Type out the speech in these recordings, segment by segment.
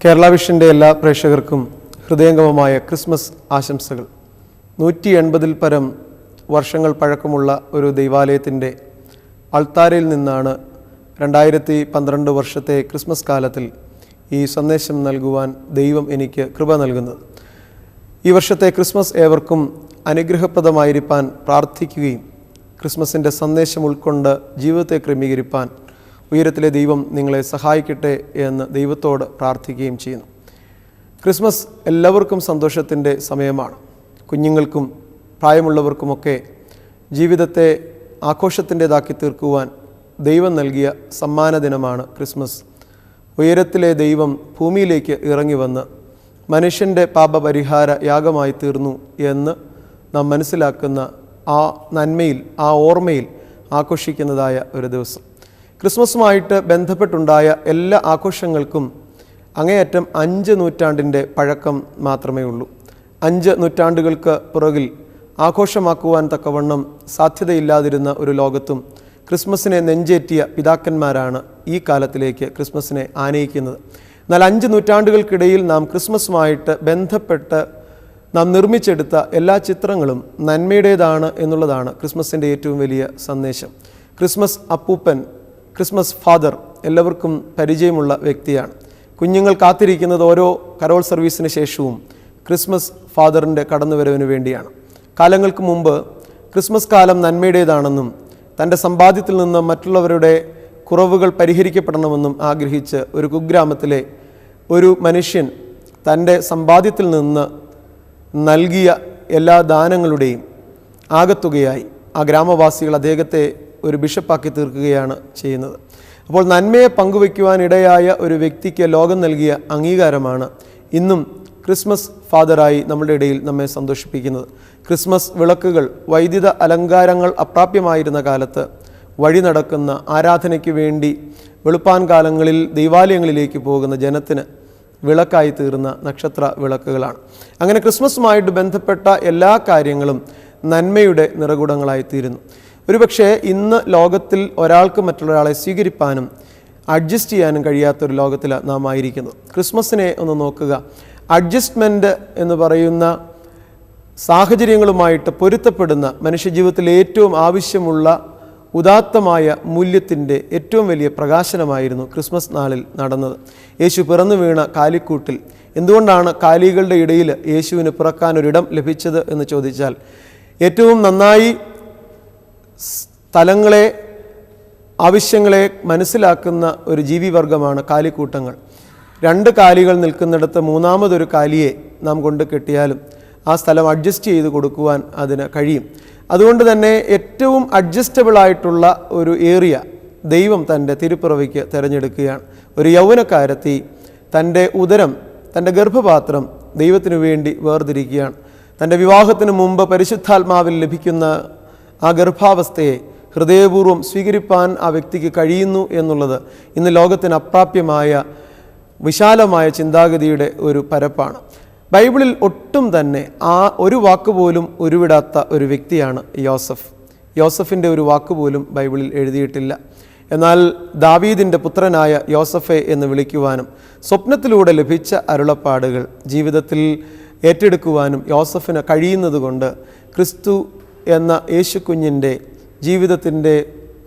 കേരള വിഷൻ്റെ എല്ലാ പ്രേക്ഷകർക്കും ഹൃദയംഗമമായ ക്രിസ്മസ് ആശംസകൾ. 180 പരം വർഷങ്ങൾ പഴക്കമുള്ള ഒരു ദൈവാലയത്തിൻ്റെ അൾത്താരയിൽ നിന്നാണ് 2012 വർഷത്തെ ക്രിസ്മസ് കാലത്തിൽ ഈ സന്ദേശം നൽകുവാൻ ദൈവം എനിക്ക് കൃപ നൽകുന്നത്. ഈ വർഷത്തെ ക്രിസ്മസ് ഏവർക്കും അനുഗ്രഹപ്രദമായിരിക്കാൻ പ്രാർത്ഥിക്കുകയും ക്രിസ്മസിൻ്റെ സന്ദേശം ഉൾക്കൊണ്ട് ജീവിതത്തെ ക്രമീകരിപ്പാൻ ഉയരത്തിലെ ദൈവം നിങ്ങളെ സഹായിക്കട്ടെ എന്ന് ദൈവത്തോട് പ്രാർത്ഥിക്കുകയും ചെയ്യുന്നു. ക്രിസ്മസ് എല്ലാവർക്കും സന്തോഷത്തിൻ്റെ സമയമാണ്. കുഞ്ഞുങ്ങൾക്കും പ്രായമുള്ളവർക്കുമൊക്കെ ജീവിതത്തെ ആഘോഷത്തിൻ്റെതാക്കി തീർക്കുവാൻ ദൈവം നൽകിയ സമ്മാന ദിനമാണ് ക്രിസ്മസ്. ഉയരത്തിലെ ദൈവം ഭൂമിയിലേക്ക് ഇറങ്ങി വന്ന് മനുഷ്യൻ്റെ പാപപരിഹാര യാഗമായി തീർന്നു എന്ന് നാം മനസ്സിലാക്കുന്ന ആ നന്മയിൽ, ആ ഓർമ്മയിൽ ആഘോഷിക്കുന്നതായ ഒരു ദിവസം. ക്രിസ്മസുമായിട്ട് ബന്ധപ്പെട്ടുണ്ടായ എല്ലാ ആഘോഷങ്ങൾക്കും അങ്ങേയറ്റം 5 നൂറ്റാണ്ടിൻ്റെ പഴക്കം മാത്രമേ ഉള്ളൂ. 5 നൂറ്റാണ്ടുകൾക്ക് പുറകിൽ ആഘോഷമാക്കുവാൻ തക്കവണ്ണം സാധ്യതയില്ലാതിരുന്ന ഒരു ലോകത്തും ക്രിസ്മസിനെ നെഞ്ചേറ്റിയ പിതാക്കന്മാരാണ് ഈ കാലത്തിലേക്ക് ക്രിസ്മസിനെ ആനയിക്കുന്നത്. എന്നാൽ 5 നൂറ്റാണ്ടുകൾക്കിടയിൽ നാം ക്രിസ്മസുമായിട്ട് ബന്ധപ്പെട്ട് നാം നിർമ്മിച്ചെടുത്ത എല്ലാ ചിത്രങ്ങളും നന്മയുടേതാണ് എന്നുള്ളതാണ് ക്രിസ്മസിൻ്റെ ഏറ്റവും വലിയ സന്ദേശം. ക്രിസ്മസ് അപ്പൂപ്പൻ, ക്രിസ്മസ് ഫാദർ എല്ലാവർക്കും പരിചയമുള്ള വ്യക്തിയാണ്. കുഞ്ഞുങ്ങൾ കാത്തിരിക്കുന്നത് ഓരോ കരോൾ സർവീസിന് ശേഷവും ക്രിസ്മസ് ഫാദറിൻ്റെ കടന്നുവരവിന് വേണ്ടിയാണ്. കാലങ്ങൾക്ക് മുമ്പ് ക്രിസ്മസ് കാലം നന്മയുടേതാണെന്നും തൻ്റെ സമ്പാദ്യത്തിൽ നിന്ന് മറ്റുള്ളവരുടെ കുറവുകൾ പരിഹരിക്കപ്പെടണമെന്നും ആഗ്രഹിച്ച് ഒരു കുഗ്രാമത്തിലെ ഒരു മനുഷ്യൻ തൻ്റെ സമ്പാദ്യത്തിൽ നിന്ന് നൽകിയ എല്ലാ ദാനങ്ങളുടെയും ആകത്തുകയായി ആ ഗ്രാമവാസികൾ അദ്ദേഹത്തെ ഒരു ബിഷപ്പാക്കി തീർക്കുകയാണ് ചെയ്യുന്നത്. അപ്പോൾ നന്മയെ പങ്കുവയ്ക്കുവാനിടയായ ഒരു വ്യക്തിക്ക് ലോകം നൽകിയ അംഗീകാരമാണ് ഇന്നും ക്രിസ്മസ് ഫാദറായി നമ്മുടെ ഇടയിൽ നമ്മെ സന്തോഷിപ്പിക്കുന്നത്. ക്രിസ്മസ് വിളക്കുകൾ, വൈദ്യുത അലങ്കാരങ്ങൾ അപ്രാപ്യമായിരുന്ന കാലത്ത് വഴി നടക്കുന്ന ആരാധനയ്ക്ക് വേണ്ടി വെളുപ്പാൻ കാലങ്ങളിൽ ദൈവാലയങ്ങളിലേക്ക് പോകുന്ന ജനത്തിന് വിളക്കായി തീർന്ന നക്ഷത്ര വിളക്കുകളാണ്. അങ്ങനെ ക്രിസ്മസുമായിട്ട് ബന്ധപ്പെട്ട എല്ലാ കാര്യങ്ങളും നന്മയുടെ നിറകുടങ്ങളായി തീരുന്നു. ഒരുപക്ഷെ ഇന്ന് ലോകത്തിൽ ഒരാൾക്ക് മറ്റുള്ളൊരാളെ സ്വീകരിപ്പാനും അഡ്ജസ്റ്റ് ചെയ്യാനും കഴിയാത്തൊരു ലോകത്തിലാണ് നാം ആയിരിക്കുന്നത്. ക്രിസ്മസിനെ ഒന്ന് നോക്കുക. അഡ്ജസ്റ്റ്മെൻറ്റ് എന്ന് പറയുന്ന സാഹചര്യങ്ങളുമായിട്ട് പൊരുത്തപ്പെടുന്ന മനുഷ്യജീവിതത്തിൽ ഏറ്റവും ആവശ്യമുള്ള ഉദാത്തമായ മൂല്യത്തിൻ്റെ ഏറ്റവും വലിയ പ്രകാശനമായിരുന്നു ക്രിസ്മസ് നാളിൽ നടന്നത്. യേശു പിറന്നു വീണ കാലിക്കൂട്ടിൽ എന്തുകൊണ്ടാണ് കാലികളുടെ ഇടയിൽ യേശുവിന് പിറക്കാനൊരിടം ലഭിച്ചത് എന്ന് ചോദിച്ചാൽ, ഏറ്റവും നന്നായി സ്ഥലങ്ങളെ, ആവശ്യങ്ങളെ മനസ്സിലാക്കുന്ന ഒരു ജീവിവർഗമാണ് കാലിക്കൂട്ടങ്ങൾ. 2 കാലികൾ നിൽക്കുന്നിടത്ത് മൂന്നാമതൊരു കാലിയെ നാം കൊണ്ട് കെട്ടിയാലും ആ സ്ഥലം അഡ്ജസ്റ്റ് ചെയ്ത് കൊടുക്കുവാൻ അതിന് കഴിയും. അതുകൊണ്ട് തന്നെ ഏറ്റവും അഡ്ജസ്റ്റബിളായിട്ടുള്ള ഒരു ഏരിയ ദൈവം തൻ്റെ തിരുപ്പിറവിക്ക് തിരഞ്ഞെടുക്കുകയാണ്. ഒരു യൗവനക്കാരത്തി തൻ്റെ ഉദരം, തൻ്റെ ഗർഭപാത്രം ദൈവത്തിനു വേണ്ടി വേർതിരിക്കുകയാണ്. തൻ്റെ വിവാഹത്തിന് മുമ്പ് പരിശുദ്ധാത്മാവിൽ ലഭിക്കുന്ന ആ ഗർഭാവസ്ഥയെ ഹൃദയപൂർവ്വം സ്വീകരിപ്പാൻ ആ വ്യക്തിക്ക് കഴിയുന്നു എന്നുള്ളത് ഇന്ന് ലോകത്തിന് അപ്രാപ്യമായ വിശാലമായ ചിന്താഗതിയുടെ ഒരു പരപ്പാണ്. ബൈബിളിൽ ഒട്ടും തന്നെ ആ ഒരു വാക്കുപോലും ഉരുവിടാത്ത ഒരു വ്യക്തിയാണ് യോസഫ്. യോസഫിൻ്റെ ഒരു വാക്കുപോലും ബൈബിളിൽ എഴുതിയിട്ടില്ല. എന്നാൽ ദാവീദിൻ്റെ പുത്രനായ യോസഫെ എന്ന് വിളിക്കുവാനും സ്വപ്നത്തിലൂടെ ലഭിച്ച അരുളപ്പാടുകൾ ജീവിതത്തിൽ ഏറ്റെടുക്കുവാനും യോസഫിന് കഴിയുന്നത് കൊണ്ട് ക്രിസ്തു എന്ന യേശുക്കുഞ്ഞിൻ്റെ ജീവിതത്തിൻ്റെ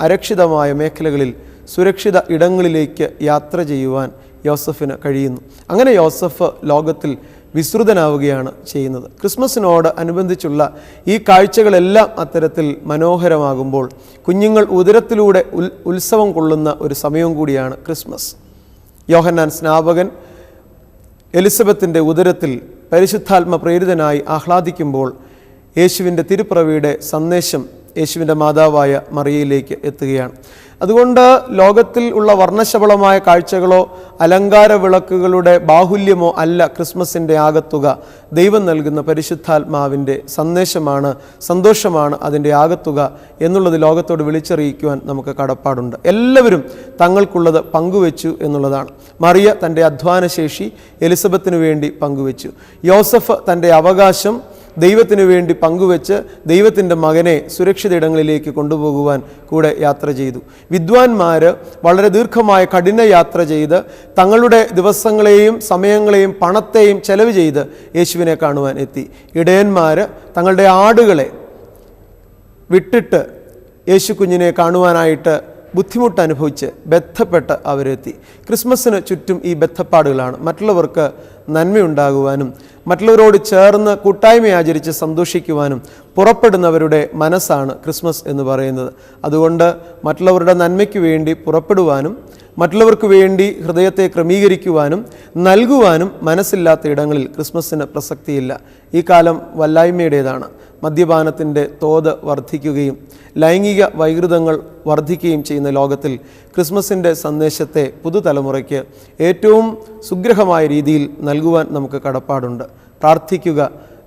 അരക്ഷിതമായ മേഖലകളിൽ സുരക്ഷിത ഇടങ്ങളിലേക്ക് യാത്ര ചെയ്യുവാൻ യോസഫിന് കഴിയുന്നു. അങ്ങനെ യോസഫ് ലോകത്തിൽ വിസ്തൃതനാവുകയാണ് ചെയ്യുന്നത്. ക്രിസ്മസിനോട് അനുബന്ധിച്ചുള്ള ഈ കാഴ്ചകളെല്ലാം അത്തരത്തിൽ മനോഹരമാകുമ്പോൾ കുഞ്ഞുങ്ങൾ ഉദരത്തിലൂടെ ഉത്സവം കൊള്ളുന്ന ഒരു സമയവും കൂടിയാണ് ക്രിസ്മസ്. യോഹന്നാൻ സ്നാപകൻ എലിസബത്തിൻ്റെ ഉദരത്തിൽ പരിശുദ്ധാത്മ പ്രേരിതനായി ആഹ്ലാദിക്കുമ്പോൾ യേശുവിൻ്റെ തിരുപ്പിറവിയുടെ സന്ദേശം യേശുവിൻ്റെ മാതാവായ മറിയയിലേക്ക് എത്തുകയാണ്. അതുകൊണ്ട് ലോകത്തിൽ ഉള്ള വർണ്ണശബളമായ കാഴ്ചകളോ അലങ്കാര വിളക്കുകളുടെ ബാഹുല്യമോ അല്ല ക്രിസ്മസിൻ്റെ ആകത്തുക. ദൈവം നൽകുന്ന പരിശുദ്ധാത്മാവിൻ്റെ സന്ദേശമാണ്, സന്തോഷമാണ് അതിൻ്റെ ആകത്തുക എന്നുള്ളത് ലോകത്തോട് വിളിച്ചറിയിക്കുവാൻ നമുക്ക് കടപ്പാടുണ്ട്. എല്ലാവരും തങ്ങൾക്കുള്ളത് പങ്കുവെച്ചു എന്നുള്ളതാണ്. മറിയ തൻ്റെ അധ്വാനശേഷി എലിസബത്തിന് വേണ്ടി പങ്കുവെച്ചു. യോസഫ് തൻ്റെ അവകാശം ദൈവത്തിനു വേണ്ടി പങ്കുവെച്ച് ദൈവത്തിൻ്റെ മകനെ സുരക്ഷിത ഇടങ്ങളിലേക്ക് കൊണ്ടുപോകുവാൻ കൂടെ യാത്ര ചെയ്തു. വിദ്വാൻമാർ വളരെ ദീർഘമായ കഠിന യാത്ര ചെയ്ത് തങ്ങളുടെ ദിവസങ്ങളെയും സമയങ്ങളെയും പണത്തെയും ചെലവ് ചെയ്ത് യേശുവിനെ കാണുവാൻ എത്തി. ഇടയന്മാർ തങ്ങളുടെ ആടുകളെ വിട്ടിട്ട് യേശു കുഞ്ഞിനെ കാണുവാനായിട്ട് ബുദ്ധിമുട്ട് അനുഭവിച്ച് ബന്ധപ്പെട്ട് അവരെത്തി. ക്രിസ്മസിന് ചുറ്റും ഈ ബന്ധപ്പാടുകളാണ്. മറ്റുള്ളവർക്ക് നന്മയുണ്ടാകുവാനും മറ്റുള്ളവരോട് ചേർന്ന് കൂട്ടായ്മ ആചരിച്ച് സന്തോഷിക്കുവാനും പുറപ്പെടുന്നവരുടെ മനസ്സാണ് ക്രിസ്മസ് എന്ന് പറയുന്നത്. അതുകൊണ്ട് മറ്റുള്ളവരുടെ നന്മയ്ക്ക് വേണ്ടി പുറപ്പെടുവാനും മറ്റുള്ളവർക്ക് വേണ്ടി ഹൃദയത്തെ ക്രമീകരിക്കുവാനും നൽകുവാനും മനസ്സില്ലാത്ത ഇടങ്ങളിൽ ക്രിസ്മസിന് പ്രസക്തിയില്ല. ഈ കാലം വല്ലായ്മയുടേതാണ്. മദ്യപാനത്തിൻ്റെ തോത് വർദ്ധിക്കുകയും ലൈംഗിക വൈകൃതങ്ങൾ വർദ്ധിക്കുകയും ചെയ്യുന്ന ലോകത്തിൽ ക്രിസ്മസിൻ്റെ സന്ദേശത്തെ പുതുതലമുറയ്ക്ക് ഏറ്റവും സുഗ്രഹമായ രീതിയിൽ നൽകുവാൻ നമുക്ക് കടപ്പാടുണ്ട്. പ്രാർത്ഥിക്കുക.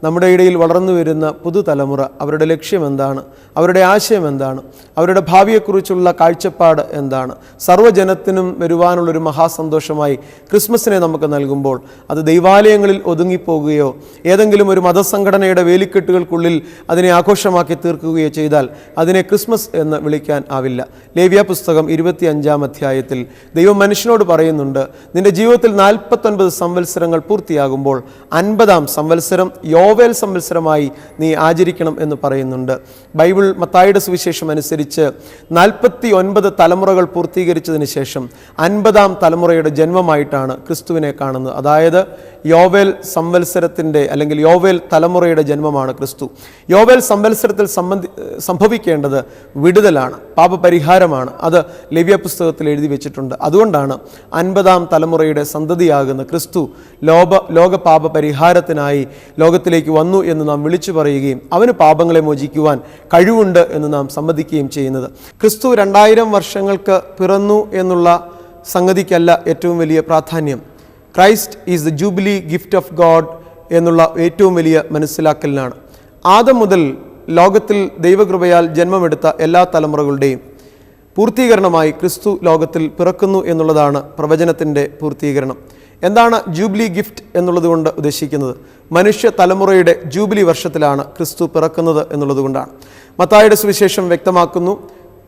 നമ്മുടെ ഇടയിൽ വളർന്നു വരുന്ന പുതുതലമുറ അവരുടെ ലക്ഷ്യം എന്താണ്, അവരുടെ ആശയം എന്താണ്, അവരുടെ ഭാവിയെക്കുറിച്ചുള്ള കാഴ്ചപ്പാട് എന്താണ്? സർവ്വജനത്തിനും വരുവാനുള്ളൊരു മഹാസന്തോഷമായി ക്രിസ്മസിനെ നമുക്ക് നൽകുമ്പോൾ അത് ദൈവാലയങ്ങളിൽ ഒതുങ്ങിപ്പോകുകയോ ഏതെങ്കിലും ഒരു മതസംഘടനയുടെ വേലിക്കെട്ടുകൾക്കുള്ളിൽ അതിനെ ആഘോഷമാക്കി തീർക്കുകയോ ചെയ്താൽ അതിനെ ക്രിസ്മസ് എന്ന് വിളിക്കാൻ ആവില്ല. ലേവ്യ പുസ്തകം 25-ാം അധ്യായത്തിൽ ദൈവം മനുഷ്യനോട് പറയുന്നുണ്ട്, നിന്റെ ജീവിതത്തിൽ 49 സംവത്സരങ്ങൾ പൂർത്തിയാകുമ്പോൾ 50-ാം സംവത്സരം യോവേൽ സംവത്സരമായി നീ ആചരിക്കണം എന്ന് പറയുന്നുണ്ട്. ബൈബിൾ മത്തായിയുടെ സുവിശേഷം അനുസരിച്ച് 49 തലമുറകൾ പൂർത്തീകരിച്ചതിന് ശേഷം 50-ാം തലമുറയുടെ ജന്മമായിട്ടാണ് ക്രിസ്തുവിനെ കാണുന്നത്. അതായത് യോവേൽ സംവത്സരത്തിൻ്റെ അല്ലെങ്കിൽ യോവേൽ തലമുറയുടെ ജന്മമാണ് ക്രിസ്തു. യോവേൽ സംവത്സരത്തിൽ സംഭവിക്കേണ്ടത് വിടുതലാണ്, പാപപരിഹാരമാണ്. അത് ലേവ്യ പുസ്തകത്തിൽ എഴുതി വെച്ചിട്ടുണ്ട്. അതുകൊണ്ടാണ് 50-ാം തലമുറയുടെ സന്തതിയാകുന്ന ക്രിസ്തു ലോക പാപ പരിഹാരത്തിനായി ലോകത്തിലേക്ക് വന്നു എന്ന് നാം വിളിച്ചു പറയുകയും അവന് പാപങ്ങളെ മോചിക്കുവാൻ കഴിവുണ്ട് എന്ന് നാം സമ്മതിക്കുകയും ചെയ്യുന്നത്. ക്രിസ്തു 2000 വർഷങ്ങൾക്ക് പിറന്നു എന്നുള്ള സംഗതിക്കല്ല ഏറ്റവും വലിയ പ്രാധാന്യം. Christ is the jubilee gift of God എന്നുള്ള ഏറ്റവും വലിയ മനസ്സിലാക്കലിനാണ്. ആദം മുതൽ ലോകത്തിൽ ദൈവകൃപയാൽ ജന്മമെടുത്ത എല്ലാ തലമുറകളുടെയും പൂർത്തീകരണമായി ക്രിസ്തു ലോകത്തിൽ പിറക്കുന്നു എന്നുള്ളതാണ് പ്രവചനത്തിൻ്റെ പൂർത്തീകരണം. എന്താണ് ജൂബിലി ഗിഫ്റ്റ് എന്നുള്ളത് കൊണ്ട് ഉദ്ദേശിക്കുന്നത്? മനുഷ്യ തലമുറയുടെ ജൂബിലി വർഷത്തിലാണ് ക്രിസ്തു പിറക്കുന്നത് എന്നുള്ളതുകൊണ്ടാണ്. മത്തായിയുടെ സുവിശേഷം വ്യക്തമാക്കുന്നു.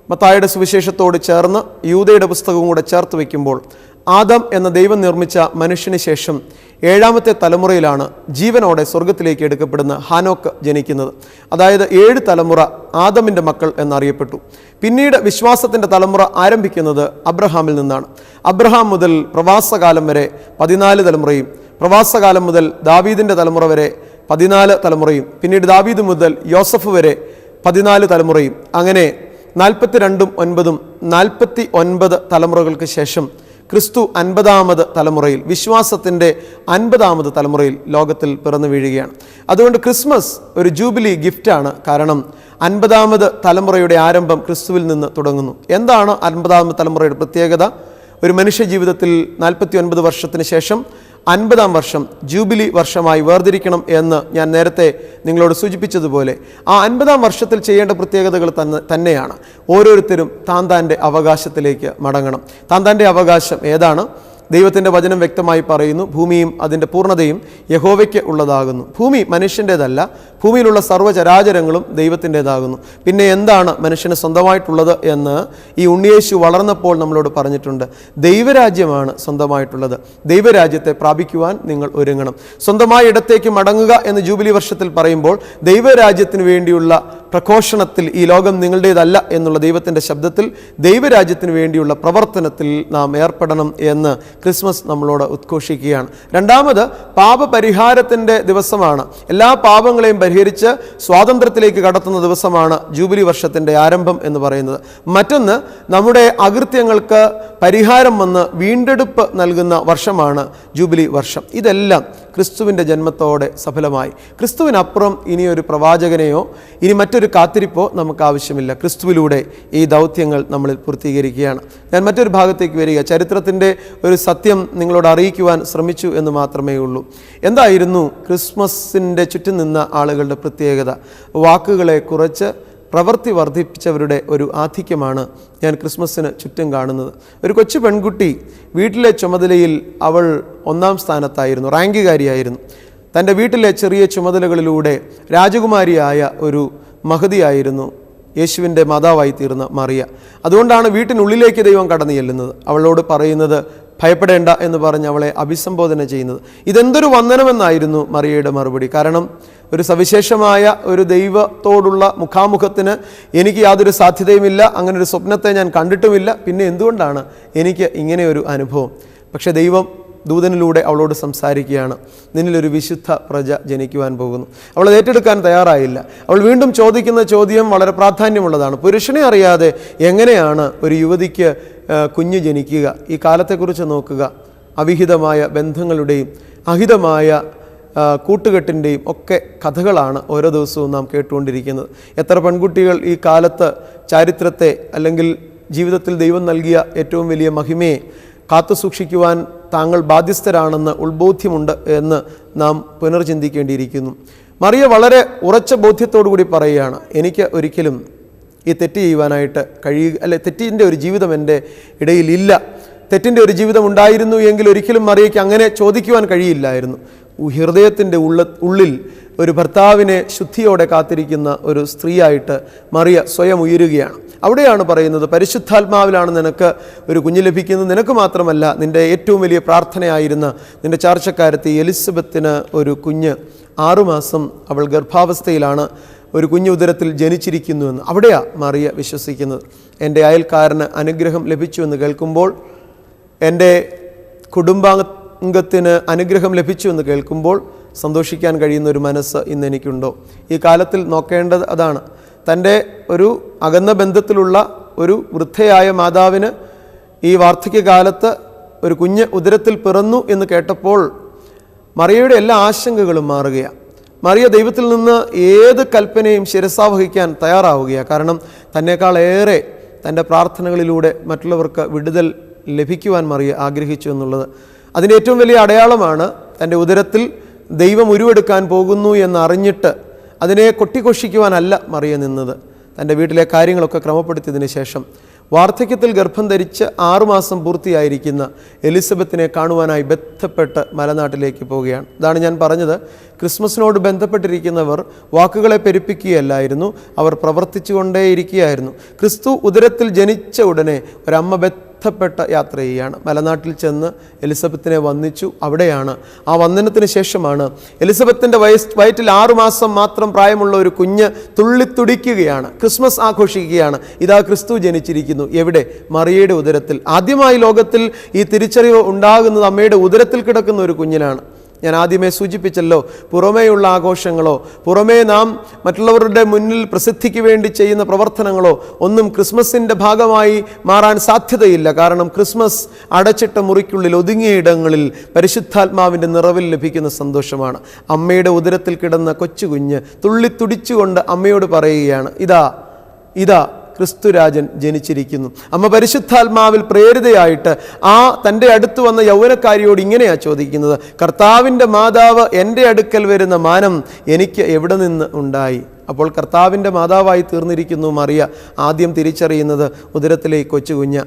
മത്തായിയുടെ സുവിശേഷത്തോട് ചേർന്ന് യൂദയുടെ പുസ്തകവും കൂടെ ചേർത്ത് വയ്ക്കുമ്പോൾ ആദം എന്ന ദൈവം നിർമ്മിച്ച മനുഷ്യന് ശേഷം 7ാമത്തെ തലമുറയിലാണ് ജീവനോടെ സ്വർഗത്തിലേക്ക് എടുക്കപ്പെടുന്ന ഹാനോക്ക് ജനിക്കുന്നത്. അതായത് 7 തലമുറ ആദമിൻ്റെ മക്കൾ എന്നറിയപ്പെട്ടു. പിന്നീട് വിശ്വാസത്തിൻ്റെ തലമുറ ആരംഭിക്കുന്നത് അബ്രഹാമിൽ നിന്നാണ്. അബ്രഹാം മുതൽ പ്രവാസകാലം വരെ 14 തലമുറയും, പ്രവാസകാലം മുതൽ ദാവീദിൻ്റെ തലമുറ വരെ 14 തലമുറയും, പിന്നീട് ദാവീദ് മുതൽ യോസഫ് വരെ 14 തലമുറയും, അങ്ങനെ 42ഉം 9ഉം 49 തലമുറകൾക്ക് ശേഷം ക്രിസ്തു 50ാമത് തലമുറയിൽ, വിശ്വാസത്തിൻ്റെ 50ാമത് തലമുറയിൽ ലോകത്തിൽ പിറന്നു വീഴുകയാണ്. അതുകൊണ്ട് ക്രിസ്മസ് ഒരു ജൂബിലി ഗിഫ്റ്റാണ്. കാരണം 50ാമത് തലമുറയുടെ ആരംഭം ക്രിസ്തുവിൽ നിന്ന് തുടങ്ങുന്നു. എന്താണ് 50ാമത് തലമുറയുടെ പ്രത്യേകത? ഒരു മനുഷ്യ ജീവിതത്തിൽ 49 വർഷത്തിന് ശേഷം 50ാം വർഷം ജൂബിലി വർഷമായി വേർതിരിക്കണം എന്ന് ഞാൻ നേരത്തെ നിങ്ങളോട് സൂചിപ്പിച്ചതുപോലെ ആ 50ാം വർഷത്തിൽ ചെയ്യേണ്ട പ്രത്യേകതകൾ തന്നെയാണ്. ഓരോരുത്തരും താൻ്റെ അവകാശത്തിലേക്ക് മടങ്ങണം. താൻ്റെ അവകാശം ഏതാണ്? ദൈവത്തിൻ്റെ വചനം വ്യക്തമായി പറയുന്നു, ഭൂമിയും അതിൻ്റെ പൂർണ്ണതയും യഹോവയ്ക്ക് ഉള്ളതാകുന്നു. ഭൂമി മനുഷ്യൻ്റേതല്ല, ഭൂമിയിലുള്ള സർവ്വചരാചരങ്ങളും ദൈവത്തിൻ്റേതാകുന്നു. പിന്നെ എന്താണ് മനുഷ്യന് സ്വന്തമായിട്ടുള്ളത് എന്ന് ഈ ഉണ്ണിയേശു വളർന്നപ്പോൾ നമ്മളോട് പറഞ്ഞിട്ടുണ്ട്. ദൈവരാജ്യമാണ് സ്വന്തമായിട്ടുള്ളത്. ദൈവരാജ്യത്തെ പ്രാപിക്കുവാൻ നിങ്ങൾ ഒരുങ്ങണം. സ്വന്തമായ ഇടത്തേക്ക് മടങ്ങുക എന്ന് ജൂബിലി വർഷത്തിൽ പറയുമ്പോൾ ദൈവരാജ്യത്തിന് വേണ്ടിയുള്ള പ്രഘോഷണത്തിൽ, ഈ ലോകം നിങ്ങളുടേതല്ല എന്നുള്ള ദൈവത്തിൻ്റെ ശബ്ദത്തിൽ ദൈവരാജ്യത്തിന് വേണ്ടിയുള്ള പ്രവർത്തനത്തിൽ നാം ഏർപ്പെടണം എന്ന് ക്രിസ്മസ് നമ്മളോട് ഉദ്ഘോഷിക്കുകയാണ്. രണ്ടാമത് പാപപരിഹാരത്തിൻ്റെ ദിവസമാണ്. എല്ലാ പാപങ്ങളെയും പരിഹരിച്ച് സ്വാതന്ത്ര്യത്തിലേക്ക് കടത്തുന്ന ദിവസമാണ് ജൂബിലി വർഷത്തിൻ്റെ ആരംഭം എന്ന് പറയുന്നത്. മറ്റൊന്ന്, നമ്മുടെ അകൃത്യങ്ങൾക്ക് പരിഹാരം വന്ന് വീണ്ടെടുപ്പ് നൽകുന്ന വർഷമാണ് ജൂബിലി വർഷം. ഇതെല്ലാം ക്രിസ്തുവിൻ്റെ ജന്മത്തോടെ സഫലമായി. ക്രിസ്തുവിനപ്പുറം ഇനിയൊരു പ്രവാചകനെയോ ഇനി മറ്റൊരു കാത്തിരിപ്പോ നമുക്ക് ആവശ്യമില്ല. ക്രിസ്തുവിലൂടെ ഈ ദൗത്യങ്ങൾ നമ്മളിൽ പൂർത്തീകരിക്കുകയാണ്. ഞാൻ മറ്റൊരു ഭാഗത്തേക്ക് വരിക. ചരിത്രത്തിൻ്റെ ഒരു സത്യം നിങ്ങളോട് അറിയിക്കുവാൻ ശ്രമിച്ചു എന്ന് മാത്രമേ ഉള്ളൂ. എന്തായിരുന്നു ക്രിസ്മസിൻ്റെ ചുറ്റും നിന്ന ആളുകളുടെ പ്രത്യേകത? വാക്കുകളെ കുറച്ച് പ്രവൃത്തി വർദ്ധിപ്പിച്ചവരുടെ ഒരു ആധിക്യമാണ് ഞാൻ ക്രിസ്മസിന് ചുറ്റും കാണുന്നത്. ഒരു കൊച്ചു പെൺകുട്ടി വീട്ടിലെ ചുമതലയിൽ അവൾ 1ാം സ്ഥാനത്തായിരുന്നു, റാങ്കുകാരിയായിരുന്നു. തൻ്റെ വീട്ടിലെ ചെറിയ ചുമതലകളിലൂടെ രാജകുമാരിയായ ഒരു മഹതിയായിരുന്നു യേശുവിൻ്റെ മാതാവായി തീർന്ന മറിയ. അതുകൊണ്ടാണ് വീട്ടിനുള്ളിലേക്ക് ദൈവം കടന്നു ചെല്ലുന്നത്, അവളോട് പറയുന്നത് ഭയപ്പെടേണ്ട എന്ന് പറഞ്ഞ് അവളെ അഭിസംബോധന ചെയ്യുന്നത്. ഇതെന്തൊരു വന്ദനമെന്നായിരുന്നു മറിയയുടെ മറുപടി. കാരണം ഒരു സവിശേഷമായ ഒരു ദൈവത്തോടുള്ള മുഖാമുഖത്തിന് എനിക്ക് യാതൊരു സാധ്യതയുമില്ല, അങ്ങനെ ഒരു സ്വപ്നത്തെ ഞാൻ കണ്ടിട്ടുമില്ല, പിന്നെ എന്തുകൊണ്ടാണ് എനിക്ക് ഇങ്ങനെ ഒരു അനുഭവം? പക്ഷേ ദൈവം ദൂതനിലൂടെ അവളോട് സംസാരിക്കുകയാണ്, നിന്നിലൊരു വിശുദ്ധ പ്രജ ജനിക്കുവാൻ പോകുന്നു. അവൾ ഏറ്റെടുക്കാൻ തയ്യാറായില്ല. അവൾ വീണ്ടും ചോദിക്കുന്ന ചോദ്യം വളരെ പ്രാധാന്യമുള്ളതാണ്. പുരുഷനെ അറിയാതെ എങ്ങനെയാണ് ഒരു യുവതിക്ക് കുഞ്ഞ് ജനിക്കുക? ഈ കാലത്തെക്കുറിച്ച് നോക്കുക. അവിഹിതമായ ബന്ധങ്ങളുടെയും അഹിതമായ കൂട്ടുകെട്ടിൻ്റെയും ഒക്കെ കഥകളാണ് ഓരോ ദിവസവും നാം കേട്ടുകൊണ്ടിരിക്കുന്നത്. എത്ര പെൺകുട്ടികൾ ഈ കാലത്ത് ചാരിത്രത്തെ അല്ലെങ്കിൽ ജീവിതത്തിൽ ദൈവം നൽകിയ ഏറ്റവും വലിയ മഹിമയെ കാത്തു സൂക്ഷിക്കുവാൻ താങ്കൾ ബാധ്യസ്ഥരാണെന്ന് ഉൾബോധ്യമുണ്ട് എന്ന് നാം പുനർചിന്തിക്കേണ്ടിയിരിക്കുന്നു. മറിയ വളരെ ഉറച്ച ബോധ്യത്തോടു കൂടി പറയുകയാണ്, എനിക്ക് ഒരിക്കലും ഈ തെറ്റ് ചെയ്യുവാനായിട്ട് തെറ്റിൻ്റെ ഒരു ജീവിതം എൻ്റെ ഇടയിലില്ല. തെറ്റിൻ്റെ ഒരു ജീവിതം ഉണ്ടായിരുന്നു എങ്കിൽ ഒരിക്കലും മറിയയ്ക്ക് അങ്ങനെ ചോദിക്കുവാൻ കഴിയില്ലായിരുന്നു. ഹൃദയത്തിൻ്റെ ഉള്ളിൽ ഒരു ഭർത്താവിനെ ശുദ്ധിയോടെ കാത്തിരിക്കുന്ന ഒരു സ്ത്രീയായിട്ട് മറിയ സ്വയം ഉയരുകയാണ്. അവിടെയാണ് പറയുന്നത്, പരിശുദ്ധാത്മാവിലാണ് നിനക്ക് ഒരു കുഞ്ഞ് ലഭിക്കുന്നത്. നിനക്ക് മാത്രമല്ല, നിൻ്റെ ഏറ്റവും വലിയ പ്രാർത്ഥനയായിരുന്ന നിൻ്റെ ചാർച്ചക്കാരത്തി എലിസബത്തിന് ഒരു കുഞ്ഞ് 6 മാസം അവൾ ഗർഭാവസ്ഥയിലാണ് ഒരു കുഞ്ഞു ഉദരത്തിൽ ജനിച്ചിരിക്കുന്നുവെന്ന് അവിടെയാണ് മറിയ വിശ്വസിക്കുന്നത്. എൻ്റെ അയൽക്കാരന് അനുഗ്രഹം ലഭിച്ചു എന്ന് കേൾക്കുമ്പോൾ, എൻ്റെ കുടുംബാംഗത്തിന് അനുഗ്രഹം ലഭിച്ചു എന്ന് കേൾക്കുമ്പോൾ സന്തോഷിക്കാൻ കഴിയുന്ന ഒരു മനസ്സ് ഇന്ന് എനിക്കുണ്ടോ? ഈ കാലത്തിൽ നോക്കേണ്ടത് അതാണ്. തൻ്റെ ഒരു അകന്ന ബന്ധത്തിലുള്ള ഒരു വൃദ്ധയായ മാതാവിന് ഈ വാർദ്ധക്യകാലത്ത് ഒരു കുഞ്ഞ് ഉദരത്തിൽ പിറന്നു എന്ന് കേട്ടപ്പോൾ മറിയയുടെ എല്ലാ ആശങ്കകളും മാറുകയാണ്. മറിയ ദൈവത്തിൽ നിന്ന് ഏത് കൽപ്പനയും ശിരസാവഹിക്കാൻ തയ്യാറാവുകയാണ്. കാരണം തന്നെക്കാളേറെ തൻ്റെ പ്രാർത്ഥനകളിലൂടെ മറ്റുള്ളവർക്ക് വിടുതൽ ലഭിക്കുവാൻ മറിയ ആഗ്രഹിച്ചു എന്നുള്ളത്. അതിൻ്റെ ഏറ്റവും വലിയ അടയാളമാണ് തൻ്റെ ഉദരത്തിൽ ദൈവം ഉരുവെടുക്കാൻ പോകുന്നു എന്നറിഞ്ഞിട്ട് അതിനെ കൊട്ടിഘോഷിക്കുവാനല്ല മറിയ നിന്നത്. തൻ്റെ വീട്ടിലെ കാര്യങ്ങളൊക്കെ ക്രമപ്പെടുത്തിയതിന് ശേഷം വാർദ്ധക്യത്തിൽ ഗർഭം ധരിച്ച് 6 മാസം പൂർത്തിയായിരിക്കുന്ന എലിസബത്തിനെ കാണുവാനായി ബന്ധപ്പെട്ട് മലനാട്ടിലേക്ക് പോവുകയാണ്. ഇതാണ് ഞാൻ പറഞ്ഞത്, ക്രിസ്മസിനോട് ബന്ധപ്പെട്ടിരിക്കുന്നവർ വാക്കുകളെ പെരുപ്പിക്കുകയല്ലായിരുന്നു, അവർ പ്രവർത്തിച്ചു കൊണ്ടേയിരിക്കുകയായിരുന്നു. ക്രിസ്തു ഉദരത്തിൽ ജനിച്ച ഉടനെ ഒരമ്മ ബന്ധപ്പെട്ട യാത്ര ചെയ്യുകയാണ്. മലനാട്ടിൽ ചെന്ന് എലിസബത്തിനെ വന്ദിച്ചു. അവിടെയാണ് ആ വന്ദനത്തിന് ശേഷമാണ് എലിസബത്തിൻ്റെ വയറ്റിൽ 6 മാസം മാത്രം പ്രായമുള്ള ഒരു കുഞ്ഞ് തുള്ളിത്തുടിക്കുകയാണ്, ക്രിസ്മസ് ആഘോഷിക്കുകയാണ്. ഇതാ ക്രിസ്തു ജനിച്ചിരിക്കുന്നു. എവിടെ? മറിയയുടെ ഉദരത്തിൽ. ആദ്യമായി ലോകത്തിൽ ഈ തിരിച്ചറിവ് ഉണ്ടാകുന്നത് അമ്മയുടെ ഉദരത്തിൽ കിടക്കുന്ന ഒരു കുഞ്ഞിനാണ്. ഞാൻ ആദ്യമേ സൂചിപ്പിച്ചല്ലോ, പുറമേയുള്ള ആഘോഷങ്ങളോ പുറമേ നാം മറ്റുള്ളവരുടെ മുന്നിൽ പ്രസിദ്ധിക്ക് വേണ്ടി ചെയ്യുന്ന പ്രവർത്തനങ്ങളോ ഒന്നും ക്രിസ്മസിൻ്റെ ഭാഗമായി മാറാൻ സാധ്യതയില്ല. കാരണം ക്രിസ്മസ് അടച്ചിട്ട മുറിക്കുള്ളിൽ ഒതുങ്ങിയ ഇടങ്ങളിൽ പരിശുദ്ധാത്മാവിൻ്റെ നിറവിൽ ലഭിക്കുന്ന സന്തോഷമാണ്. അമ്മയുടെ ഉദരത്തിൽ കിടന്ന കൊച്ചുകുഞ്ഞ് തുള്ളിത്തുടിച്ചുകൊണ്ട് അമ്മയോട് പറയുകയാണ്, ഇതാ ക്രിസ്തുരാജൻ ജനിച്ചിരിക്കുന്നു. അമ്മ പരിശുദ്ധാത്മാവിൽ പ്രേരിതയായിട്ട് തൻ്റെ അടുത്ത് വന്ന യൗവനക്കാരിയോട് ഇങ്ങനെയാണ് ചോദിക്കുന്നത്, കർത്താവിൻ്റെ മാതാവ് എൻ്റെ അടുക്കൽ വരുന്ന മാനം എനിക്ക് എവിടെ നിന്ന് ഉണ്ടായി? അപ്പോൾ കർത്താവിൻ്റെ മാതാവായി തീർന്നിരിക്കുന്നു മറിയ. ആദ്യം തിരിച്ചറിയുന്നത് ഉദരത്തിലെ കൊച്ചുകുഞ്ഞ്.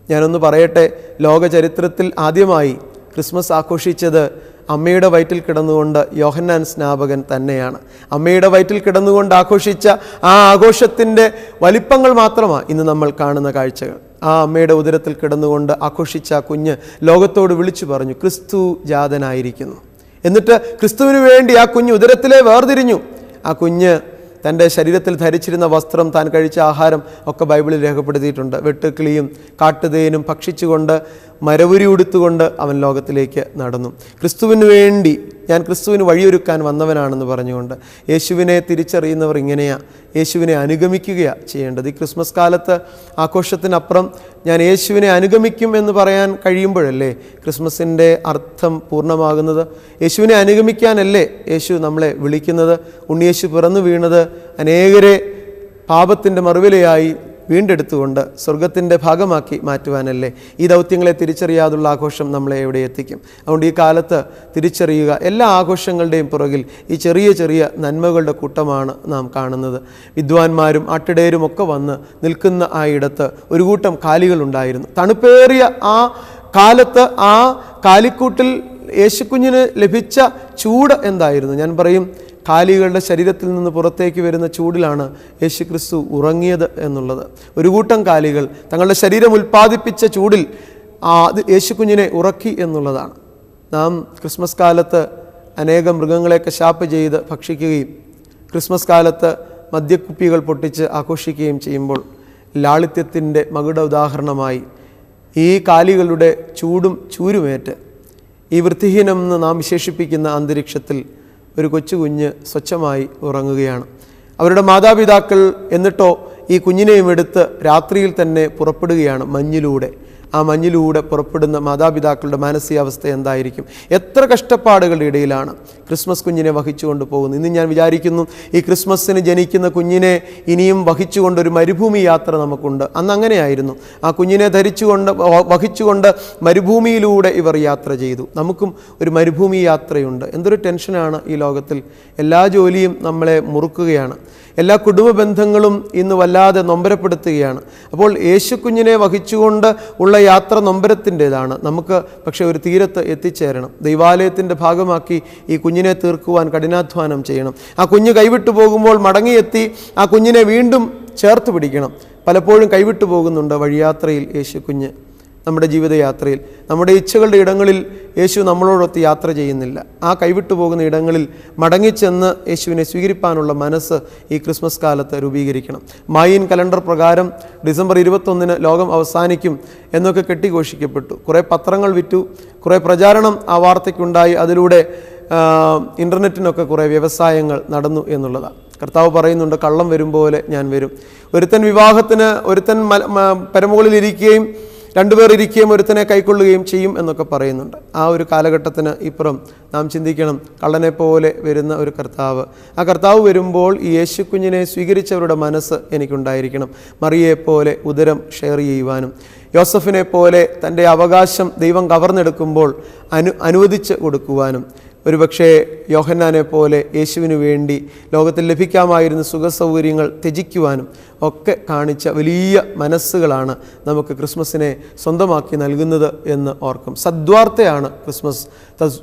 ഞാനൊന്ന് പറയട്ടെ, ലോക ചരിത്രത്തിൽ ആദ്യമായി ക്രിസ്മസ് ആഘോഷിച്ചത് അമ്മയുടെ വയറ്റിൽ കിടന്നുകൊണ്ട് യോഹന്നാൻ സ്നാപകൻ തന്നെയാണ്. അമ്മയുടെ വയറ്റിൽ കിടന്നുകൊണ്ട് ആഘോഷിച്ച ആ ആഘോഷത്തിൻ്റെ വലിപ്പങ്ങൾ മാത്രമാണ് ഇന്ന് നമ്മൾ കാണുന്ന കാഴ്ചകൾ. ആ അമ്മയുടെ ഉദരത്തിൽ കിടന്നുകൊണ്ട് ആഘോഷിച്ച കുഞ്ഞ് ലോകത്തോട് വിളിച്ചു പറഞ്ഞു, ക്രിസ്തു ജാതനായിരിക്കുന്നു. എന്നിട്ട് ക്രിസ്തുവിന് വേണ്ടി ആ കുഞ്ഞ് ഉദരത്തിലെ വേർതിരിഞ്ഞു. ആ കുഞ്ഞ് തൻ്റെ ശരീരത്തിൽ ധരിച്ചിരുന്ന വസ്ത്രം, താൻ കഴിച്ച ആഹാരം ഒക്കെ ബൈബിളിൽ രേഖപ്പെടുത്തിയിട്ടുണ്ട്. വെട്ടുക്കിളിയും കാട്ടുതേനും ഭക്ഷിച്ചുകൊണ്ട് മരവുരി ഉടുത്തുകൊണ്ട് അവൻ ലോകത്തിലേക്ക് നടന്നു. ക്രിസ്തുവിന് വേണ്ടി ഞാൻ ക്രിസ്തുവിന് വഴിയൊരുക്കാൻ വന്നവനാണെന്ന് പറഞ്ഞുകൊണ്ട് യേശുവിനെ തിരിച്ചറിയുന്നവർ ഇങ്ങനെയാണ് യേശുവിനെ അനുഗമിക്കുകയാണ് ചെയ്യേണ്ടത്. ഈ ക്രിസ്മസ് കാലത്ത് ആഘോഷത്തിനപ്പുറം ഞാൻ യേശുവിനെ അനുഗമിക്കും എന്ന് പറയാൻ കഴിയുമ്പോഴല്ലേ ക്രിസ്മസിൻ്റെ അർത്ഥം പൂർണ്ണമാകുന്നത്. യേശുവിനെ അനുഗമിക്കാനല്ലേ യേശു നമ്മളെ വിളിക്കുന്നത്. ഉണ്ണിയേശു പിറന്നു വീണത് അനേകരെ പാപത്തിൻ്റെ മറുവിലയായി വീണ്ടെടുത്തുകൊണ്ട് സ്വർഗത്തിൻ്റെ ഭാഗമാക്കി മാറ്റുവാനല്ലേ. ഈ ദൗത്യങ്ങളെ തിരിച്ചറിയാതുള്ള ആഘോഷം നമ്മളെ എവിടെ എത്തിക്കും? അതുകൊണ്ട് ഈ കാലത്ത് തിരിച്ചറിയുക, എല്ലാ ആഘോഷങ്ങളുടെയും പുറകിൽ ഈ ചെറിയ ചെറിയ നന്മകളുടെ കൂട്ടമാണ് നാം കാണുന്നത്. വിദ്വാൻമാരും ആട്ടിടയരും ഒക്കെ വന്ന് നിൽക്കുന്ന ആ ഇടത്ത് ഒരു കൂട്ടം കാലികളുണ്ടായിരുന്നു. തണുപ്പേറിയ ആ കാലത്ത് ആ കാലിക്കൂട്ടിൽ യേശുക്കുഞ്ഞിന് ലഭിച്ച ചൂട് എന്തായിരുന്നു? ഞാൻ പറയും, കാലികളുടെ ശരീരത്തിൽ നിന്ന് പുറത്തേക്ക് വരുന്ന ചൂടിലാണ് യേശുക്രിസ്തു ഉറങ്ങിയത് എന്നുള്ളത്. ഒരു കൂട്ടം കാലികൾ തങ്ങളുടെ ശരീരം ഉൽപ്പാദിപ്പിച്ച ചൂടിൽ അത് യേശുക്കുഞ്ഞിനെ ഉറക്കി എന്നുള്ളതാണ്. നാം ക്രിസ്മസ് കാലത്ത് അനേകം മൃഗങ്ങളെയൊക്കെ ശാപ്പ് ചെയ്ത് ഭക്ഷിക്കുകയും ക്രിസ്മസ് കാലത്ത് മദ്യക്കുപ്പികൾ പൊട്ടിച്ച് ആഘോഷിക്കുകയും ചെയ്യുമ്പോൾ ലാളിത്യത്തിൻ്റെ മകുട ഉദാഹരണമായി ഈ കാലികളുടെ ചൂടും ചൂരുമേറ്റ് ഈ വൃത്തിഹീനമെന്ന് നാം വിശേഷിപ്പിക്കുന്ന അന്തരീക്ഷത്തിൽ ഒരു കൊച്ചു കുഞ്ഞ് സ്വച്ഛമായി ഉറങ്ങുകയാണ്. അവരുടെ മാതാപിതാക്കൾ എന്നിട്ടോ ഈ കുഞ്ഞിനെയും എടുത്ത് രാത്രിയിൽ തന്നെ പുറപ്പെടുകയാണ് മഞ്ഞിലൂടെ. ആ മഞ്ഞിലൂടെ പുറപ്പെടുന്ന മാതാപിതാക്കളുടെ മാനസികാവസ്ഥ എന്തായിരിക്കും? എത്ര കഷ്ടപ്പാടുകളുടെ ഇടയിലാണ് ക്രിസ്മസ് കുഞ്ഞിനെ വഹിച്ചുകൊണ്ട് പോകുന്നത്. ഇന്ന് ഞാൻ വിചാരിക്കുന്നു, ഈ ക്രിസ്മസിന് ജനിക്കുന്ന കുഞ്ഞിനെ ഇനിയും വഹിച്ചുകൊണ്ടൊരു മരുഭൂമി യാത്ര നമുക്കുണ്ട്. അന്ന് അങ്ങനെയായിരുന്നു. ആ കുഞ്ഞിനെ വഹിച്ചുകൊണ്ട് മരുഭൂമിയിലൂടെ ഇവർ യാത്ര ചെയ്തു. നമുക്കും ഒരു മരുഭൂമി യാത്രയുണ്ട്. എന്തൊരു ടെൻഷനാണ് ഈ ലോകത്തിൽ. എല്ലാ ജോലിയും നമ്മളെ മുറുക്കുകയാണ്. എല്ലാ കുടുംബ ബന്ധങ്ങളും ഇന്ന് വല്ലാതെ നൊമ്പരപ്പെടുത്തുകയാണ്. അപ്പോൾ യേശുക്കുഞ്ഞിനെ വഹിച്ചുകൊണ്ട് ഉള്ള യാത്ര നൊമ്പരത്തിൻ്റെതാണ്. നമുക്ക് പക്ഷേ ഒരു തീരത്ത് എത്തിച്ചേരണം. ദൈവാലയത്തിൻ്റെ ഭാഗമാക്കി ഈ കുഞ്ഞിനെ തീർക്കുവാൻ കഠിനാധ്വാനം ചെയ്യണം. ആ കുഞ്ഞ് കൈവിട്ടു പോകുമ്പോൾ മടങ്ങിയെത്തി ആ കുഞ്ഞിനെ വീണ്ടും ചേർത്ത് പിടിക്കണം. പലപ്പോഴും കൈവിട്ടു പോകുന്നുണ്ട് വഴിയാത്രയിൽ യേശുക്കുഞ്ഞ്. നമ്മുടെ ജീവിതയാത്രയിൽ നമ്മുടെ ഇച്ഛകളുടെ ഇടങ്ങളിൽ യേശു നമ്മളോടൊത്ത് യാത്ര ചെയ്യുന്നില്ല. ആ കൈവിട്ടു പോകുന്ന ഇടങ്ങളിൽ മടങ്ങിച്ചെന്ന് യേശുവിനെ സ്വീകരിപ്പാനുള്ള മനസ്സ് ഈ ക്രിസ്മസ് കാലത്ത് രൂപീകരിക്കണം. മായിൻ കലണ്ടർ പ്രകാരം ഡിസംബർ 21 ലോകം അവസാനിക്കും എന്നൊക്കെ കെട്ടിഘോഷിക്കപ്പെട്ടു. കുറേ പത്രങ്ങൾ വിറ്റു, കുറേ പ്രചാരണം ആ വാർത്തയ്ക്കുണ്ടായി. അതിലൂടെ ഇൻ്റർനെറ്റിനൊക്കെ കുറേ വ്യവസായങ്ങൾ നടന്നു എന്നുള്ളതാണ്. കർത്താവ് പറയുന്നുണ്ട്, കള്ളം വരും പോലെ ഞാൻ വരും. ഒരുത്തൻ വിവാഹത്തിന് ഒരുത്തൻ പരമുകളിലിരിക്കുകയും രണ്ടുപേർ ഇരിക്കുകയും ഒരുത്തനെ കൈക്കൊള്ളുകയും ചെയ്യും എന്നൊക്കെ പറയുന്നുണ്ട്. ആ ഒരു കാലഘട്ടത്തിന് ഇപ്പുറം നാം ചിന്തിക്കണം, കള്ളനെ പോലെ വരുന്ന ഒരു കർത്താവ്. ആ കർത്താവ് വരുമ്പോൾ ഈ യേശുക്കുഞ്ഞിനെ സ്വീകരിച്ചവരുടെ മനസ്സ് എനിക്കുണ്ടായിരിക്കണം. മറിയെപ്പോലെ ഉദരം ഷെയർ ചെയ്യുവാനും യോസഫിനെ പോലെ തൻ്റെ അവകാശം ദൈവം കവർന്നെടുക്കുമ്പോൾ അനുവദിച്ച് കൊടുക്കുവാനും, ഒരുപക്ഷെ യോഹന്നാനെ പോലെ യേശുവിന് വേണ്ടി ലോകത്തിൽ ലഭിക്കാമായിരുന്ന സുഖസൗകര്യങ്ങൾ ത്യജിക്കുവാനും ഒക്കെ കാണിച്ച വലിയ മനസ്സുകളാണ് നമുക്ക് ക്രിസ്മസിനെ സ്വന്തമാക്കി നൽകുന്നത് എന്ന് ഓർക്കും. സദ്വാർത്തയാണ് ക്രിസ്മസ്.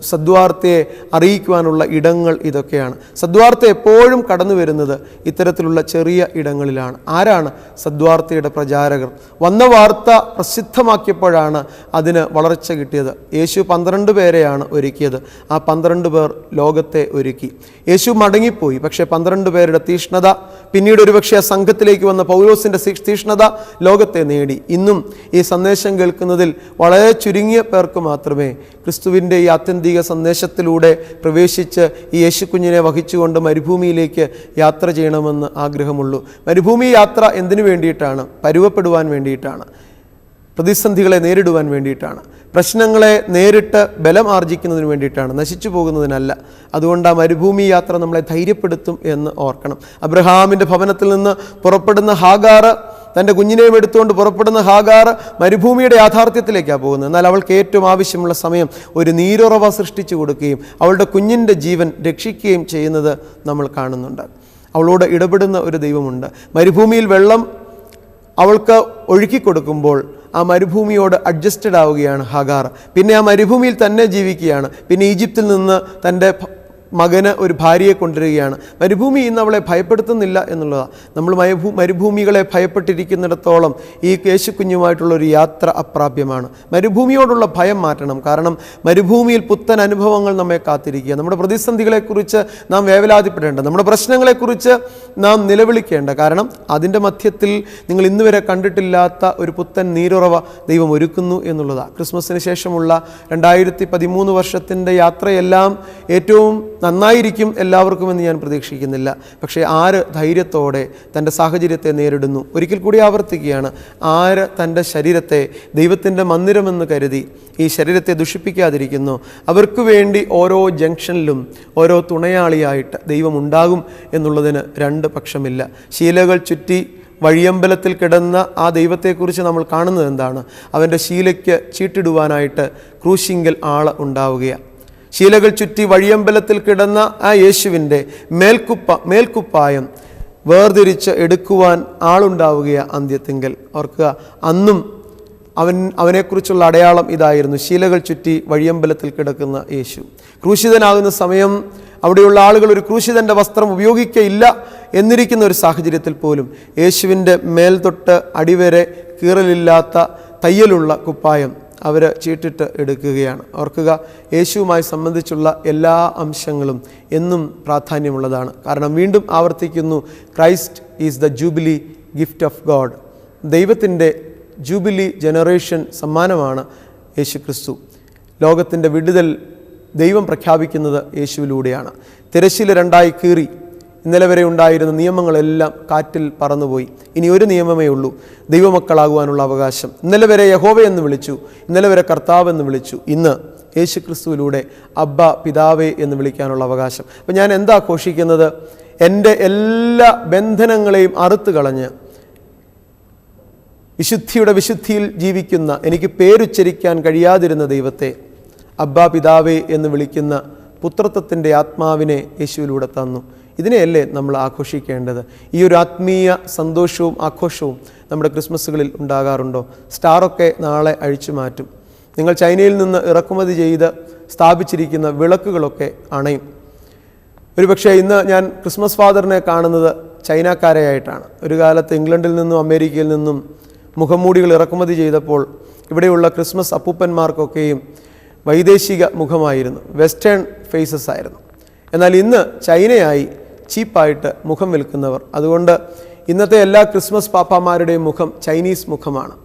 സദ്വാർത്തയെ അറിയിക്കുവാനുള്ള ഇടങ്ങൾ ഇതൊക്കെയാണ്. സദ്വാർത്ത എപ്പോഴും കടന്നു വരുന്നത് ഇത്തരത്തിലുള്ള ചെറിയ ഇടങ്ങളിലാണ്. ആരാണ് സദ്വാർത്തയുടെ പ്രചാരകർ? വന്ന വാർത്ത പ്രസിദ്ധമാക്കിയപ്പോഴാണ് അതിന് വളർച്ച കിട്ടിയത്. യേശു 12 പേരെയാണ് ഒരുക്കിയത്. ആ 12 പേർ ലോകത്തെ ഒരുക്കി. യേശു മടങ്ങിപ്പോയി. പക്ഷേ 12 പേരുടെ തീഷ്ണത, പിന്നീട് ഒരുപക്ഷെ ആ സംഘത്തിലേക്ക് വന്ന പൗലോസിൻ്റെ തീഷ്ണത ലോകത്തെ നേടി. ഇന്നും ഈ സന്ദേശം കേൾക്കുന്നതിൽ വളരെ ചുരുങ്ങിയ പേർക്ക് മാത്രമേ ക്രിസ്തുവിൻ്റെ ഈ ആത്യന്തിക സന്ദേശത്തിലൂടെ പ്രവേശിച്ച് ഈ യേശുക്കുഞ്ഞിനെ വഹിച്ചുകൊണ്ട് മരുഭൂമിയിലേക്ക് യാത്ര ചെയ്യണമെന്ന് ആഗ്രഹമുള്ളൂ. മരുഭൂമി യാത്ര എന്തിനു വേണ്ടിയിട്ടാണ്? പരുവപ്പെടുവാൻ വേണ്ടിയിട്ടാണ്, പ്രതിസന്ധികളെ നേരിടുവാൻ വേണ്ടിയിട്ടാണ്, പ്രശ്നങ്ങളെ നേരിട്ട് ബലം ആർജിക്കുന്നതിന് വേണ്ടിയിട്ടാണ്, നശിച്ചു പോകുന്നതിനല്ല. അതുകൊണ്ട് ആ മരുഭൂമി യാത്ര നമ്മളെ ധൈര്യപ്പെടുത്തും എന്ന് ഓർക്കണം. അബ്രഹാമിൻ്റെ ഭവനത്തിൽ നിന്ന് പുറപ്പെടുന്ന ഹാഗാർ, തൻ്റെ കുഞ്ഞിനെയും എടുത്തുകൊണ്ട് പുറപ്പെടുന്ന ഹാഗാർ മരുഭൂമിയുടെ യാഥാർത്ഥ്യത്തിലേക്കാണ് പോകുന്നത്. എന്നാൽ അവൾക്ക് ഏറ്റവും ആവശ്യമുള്ള സമയം ഒരു നീരുറവ സൃഷ്ടിച്ചു കൊടുക്കുകയും അവളുടെ കുഞ്ഞിൻ്റെ ജീവൻ രക്ഷിക്കുകയും ചെയ്യുന്നത് നമ്മൾ കാണുന്നുണ്ട്. അവളോട് ഇടപെടുന്ന ഒരു ദൈവമുണ്ട്. മരുഭൂമിയിൽ വെള്ളം അവൾക്ക് ഒഴുക്കിക്കൊടുക്കുമ്പോൾ ആ മരുഭൂമിയോട് അഡ്ജസ്റ്റഡ് ആവുകയാണ് ഹാഗാർ. പിന്നെ ആ മരുഭൂമിയിൽ തന്നെ ജീവിക്കുകയാണ്. പിന്നെ ഈജിപ്തിൽ നിന്ന് തൻ്റെ മകന് ഒരു ഭാര്യയെ കൊണ്ടുവരികയാണ്. മരുഭൂമി ഇന്ന് അവളെ ഭയപ്പെടുത്തുന്നില്ല എന്നുള്ളതാണ്. നമ്മൾ മരുഭൂമികളെ ഭയപ്പെട്ടിരിക്കുന്നിടത്തോളം ഈ യേശുക്കുഞ്ഞുമായിട്ടുള്ളൊരു യാത്ര അപ്രാപ്യമാണ്. മരുഭൂമിയോടുള്ള ഭയം മാറ്റണം. കാരണം മരുഭൂമിയിൽ പുത്തൻ അനുഭവങ്ങൾ നമ്മെ കാത്തിരിക്കുക. നമ്മുടെ പ്രതിസന്ധികളെക്കുറിച്ച് നാം വേവലാതിപ്പെടേണ്ട, നമ്മുടെ പ്രശ്നങ്ങളെക്കുറിച്ച് നാം നിലവിളിക്കേണ്ട. കാരണം അതിൻ്റെ മധ്യത്തിൽ നിങ്ങൾ ഇന്ന് വരെ കണ്ടിട്ടില്ലാത്ത ഒരു പുത്തൻ നീരുറവ ദൈവം ഒരുക്കുന്നു എന്നുള്ളതാണ്. ക്രിസ്മസിന് ശേഷമുള്ള 2013 വർഷത്തിൻ്റെ യാത്രയെല്ലാം ഏറ്റവും നന്നായിരിക്കും എല്ലാവർക്കും എന്ന് ഞാൻ പ്രതീക്ഷിക്കുന്നില്ല. പക്ഷേ ആര് ധൈര്യത്തോടെ തൻ്റെ സാഹചര്യത്തെ നേരിടുന്നു? ഒരിക്കൽ കൂടി ആവർത്തിക്കുകയാണ്, ആര് തൻ്റെ ശരീരത്തെ ദൈവത്തിൻ്റെ മന്ദിരമെന്ന് കരുതി ഈ ശരീരത്തെ ദുഷിപ്പിക്കാതിരിക്കുന്നു, അവർക്ക് വേണ്ടി ഓരോ ജംഗ്ഷനിലും ഓരോ തുണയാളിയായിട്ട് ദൈവം ഉണ്ടാകും എന്നുള്ളതിന് 2 പക്ഷമില്ല. ശീലകൾ ചുറ്റി വഴിയമ്പലത്തിൽ കിടന്ന ആ ദൈവത്തെക്കുറിച്ച് നമ്മൾ കാണുന്നത് എന്താണ്? അവൻ്റെ ശീലയ്ക്ക് ചീട്ടിടുവാനായിട്ട് ക്രൂശിങ്കൽ ആള് ഉണ്ടാവുകയാണ്. ശീലകൾ ചുറ്റി വഴിയമ്പലത്തിൽ കിടന്ന ആ യേശുവിൻ്റെ മേൽക്കുപ്പായം വേർതിരിച്ച് എടുക്കുവാൻ ആളുണ്ടാവുകയാണ് അന്ത്യത്തിങ്കൽ. ഓർക്കുക, അന്നും അവനെക്കുറിച്ചുള്ള അടയാളം ഇതായിരുന്നു: ശീലകൾ ചുറ്റി വഴിയമ്പലത്തിൽ കിടക്കുന്ന യേശു. ക്രൂശിതനാകുന്ന സമയം അവിടെയുള്ള ആളുകൾ ഒരു ക്രൂശിതൻ്റെ വസ്ത്രം ഉപയോഗിക്കയില്ല എന്നിരിക്കുന്ന ഒരു സാഹചര്യത്തിൽ പോലും യേശുവിൻ്റെ മേൽതൊട്ട് അടിവരെ കീറലില്ലാത്ത തയ്യലുള്ള കുപ്പായം അവർ ചീട്ടിട്ട് എടുക്കുകയാണ്. ഓർക്കുക, യേശുവുമായി സംബന്ധിച്ചുള്ള എല്ലാ അംശങ്ങളും എന്നും പ്രാധാന്യമുള്ളതാണ്. കാരണം വീണ്ടും ആവർത്തിക്കുന്നു, Christ is the jubilee gift of God. ദൈവത്തിൻ്റെ ജൂബിലി ജനറേഷൻ സമ്മാനമാണ് യേശു ക്രിസ്തു. ലോകത്തിൻ്റെ വിടുതൽ ദൈവം പ്രഖ്യാപിക്കുന്നത് യേശുവിലൂടെയാണ്. തിരശ്ശീല രണ്ടായി കീറി ഇന്നലെ വരെ ഉണ്ടായിരുന്ന നിയമങ്ങളെല്ലാം കാറ്റിൽ പറന്നുപോയി. ഇനി ഒരു നിയമമേ ഉള്ളൂ: ദൈവമക്കളാകുവാനുള്ള അവകാശം. ഇന്നലെ വരെ യഹോവ എന്ന് വിളിച്ചു, ഇന്നലെ വരെ കർത്താവ് എന്ന് വിളിച്ചു. ഇന്ന് യേശു ക്രിസ്തുവിലൂടെ അബ്ബ, പിതാവേ എന്ന് വിളിക്കാനുള്ള അവകാശം. അപ്പം ഞാൻ എന്താ ഘോഷിക്കുന്നത്? എൻ്റെ എല്ലാ ബന്ധനങ്ങളെയും അറുത്ത് കളഞ്ഞ് വിശുദ്ധിയുടെ വിശുദ്ധിയിൽ ജീവിക്കുന്ന, എനിക്ക് പേരുച്ചരിക്കാൻ കഴിയാതിരുന്ന ദൈവത്തെ അബ്ബ, പിതാവേ എന്ന് വിളിക്കുന്ന പുത്രത്വത്തിൻ്റെ ആത്മാവിനെ യേശുവിലൂടെ തന്നു. ഇതിനെയല്ലേ നമ്മൾ ആഘോഷിക്കേണ്ടത്? ഈ ഒരു ആത്മീയ സന്തോഷവും ആഘോഷവും നമ്മുടെ ക്രിസ്മസുകളിൽ ഉണ്ടാകാറുണ്ടോ? സ്റ്റാറൊക്കെ നാളെ അഴിച്ചു മാറ്റും. നിങ്ങൾ ചൈനയിൽ നിന്ന് ഇറക്കുമതി ചെയ്ത് സ്ഥാപിച്ചിരിക്കുന്ന വിളക്കുകളൊക്കെ അണയും. ഒരുപക്ഷെ ഇന്ന് ഞാൻ ക്രിസ്മസ് ഫാദറിനെ കാണുന്നത് ചൈനക്കാരെയായിട്ടാണ്. ഒരു കാലത്ത് ഇംഗ്ലണ്ടിൽ നിന്നും അമേരിക്കയിൽ നിന്നും മുഖംമൂടികൾ ഇറക്കുമതി ചെയ്തപ്പോൾ ഇവിടെയുള്ള ക്രിസ്മസ് അപ്പൂപ്പന്മാർക്കൊക്കെയും വൈദേശിക മുഖമായിരുന്നു, വെസ്റ്റേൺ ഫേസസ് ആയിരുന്നു. എന്നാൽ ഇന്ന് ചൈനയായി ചീപ്പായിട്ട് മുഖം വിൽക്കുന്നവർ. അതുകൊണ്ട് ഇന്നത്തെ എല്ലാ ക്രിസ്മസ് പാപ്പാമാരുടെയും മുഖം ചൈനീസ് മുഖമാണ്.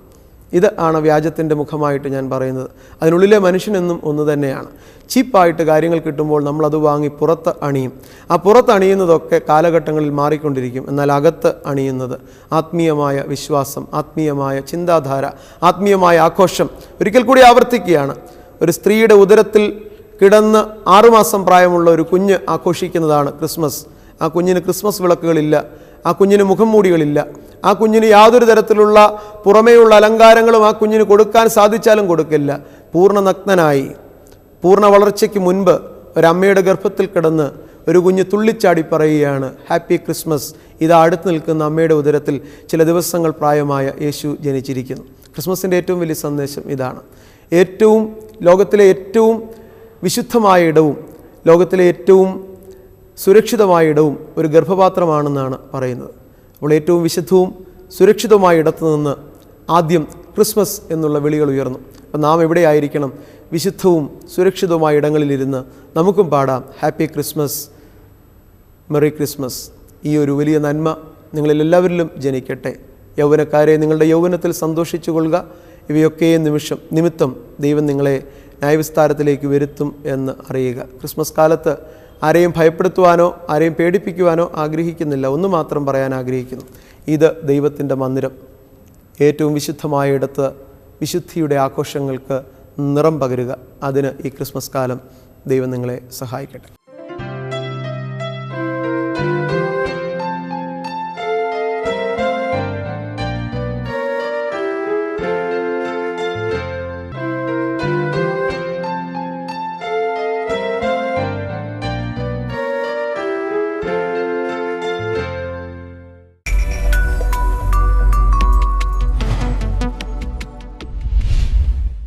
ഇത് ആണ് വ്യാജത്തിൻ്റെ മുഖമായിട്ട് ഞാൻ പറയുന്നത്. അതിനുള്ളിലെ മനുഷ്യനെന്നും ഒന്ന് തന്നെയാണ്. ചീപ്പായിട്ട് കാര്യങ്ങൾ കിട്ടുമ്പോൾ നമ്മളത് വാങ്ങി പുറത്ത് അണിയും. ആ പുറത്ത് അണിയുന്നതൊക്കെ കാലഘട്ടങ്ങളിൽ മാറിക്കൊണ്ടിരിക്കും. എന്നാൽ അകത്ത് അണിയുന്നത് ആത്മീയമായ വിശ്വാസം, ആത്മീയമായ ചിന്താധാര, ആത്മീയമായ ആഘോഷം. ഒരിക്കൽ കൂടി ആവർത്തിക്കുകയാണ്, ഒരു സ്ത്രീയുടെ ഉദരത്തിൽ കിടന്ന് 6 മാസം പ്രായമുള്ള ഒരു കുഞ്ഞ് ആഘോഷിക്കുന്നതാണ് ക്രിസ്മസ്. ആ കുഞ്ഞിന് ക്രിസ്മസ് വിളക്കുകളില്ല, ആ കുഞ്ഞിന് മുഖം മൂടികളില്ല, ആ കുഞ്ഞിന് യാതൊരു തരത്തിലുള്ള പുറമേയുള്ള അലങ്കാരങ്ങളും ആ കുഞ്ഞിന് കൊടുക്കാൻ സാധിച്ചാലും കൊടുക്കില്ല. പൂർണ്ണ നഗ്നനായി, പൂർണ്ണ വളർച്ചയ്ക്ക് മുൻപ് ഒരമ്മയുടെ ഗർഭത്തിൽ കിടന്ന് ഒരു കുഞ്ഞ് തുള്ളിച്ചാടി പറയുകയാണ്, ഹാപ്പി ക്രിസ്മസ്. ഇതാ അടുത്ത് നിൽക്കുന്ന അമ്മയുടെ ഉദരത്തിൽ ചില ദിവസങ്ങൾ പ്രായമായ യേശു ജനിച്ചിരിക്കുന്നു. ക്രിസ്മസിൻ്റെ ഏറ്റവും വലിയ സന്ദേശം ഇതാണ്. ലോകത്തിലെ ഏറ്റവും വിശുദ്ധമായ ഇടവും ലോകത്തിലെ ഏറ്റവും സുരക്ഷിതമായ ഇടവും ഒരു ഗർഭപാത്രമാണെന്നാണ് പറയുന്നത്. അപ്പോൾ ഏറ്റവും വിശുദ്ധവും സുരക്ഷിതമായ ഇടത്തു നിന്ന് ആദ്യം ക്രിസ്മസ് എന്നുള്ള വിളികൾ ഉയർന്നു. അപ്പം നാം എവിടെയായിരിക്കണം? വിശുദ്ധവും സുരക്ഷിതവുമായ ഇടങ്ങളിലിരുന്ന് നമുക്കും പാടാം ഹാപ്പി ക്രിസ്മസ്, മെറി ക്രിസ്മസ്. ഈ ഒരു വലിയ നന്മ നിങ്ങളിലെല്ലാവരിലും ജനിക്കട്ടെ. യൗവനക്കാരെ, നിങ്ങളുടെ യൗവനത്തിൽ സന്തോഷിച്ചു കൊള്ളുക. ഇവയൊക്കെ നിമിത്തം ദൈവം നിങ്ങളെ ന്യായവിസ്താരത്തിലേക്ക് വരുത്തും എന്ന് അറിയുക. ക്രിസ്മസ് കാലത്ത് ആരെയും ഭയപ്പെടുത്തുവാനോ ആരെയും പേടിപ്പിക്കുവാനോ ആഗ്രഹിക്കുന്നില്ല. ഒന്ന് മാത്രം പറയാൻ ആഗ്രഹിക്കുന്നു: ഇത് ദൈവത്തിൻ്റെ മന്ദിരം. ഏറ്റവും വിശുദ്ധമായ ഇടത്ത് വിശുദ്ധിയുടെ ആഘോഷങ്ങൾക്ക് നിറം പകരുക. അതിന് ഈ ക്രിസ്മസ് കാലം ദൈവം നിങ്ങളെ സഹായിക്കട്ടെ.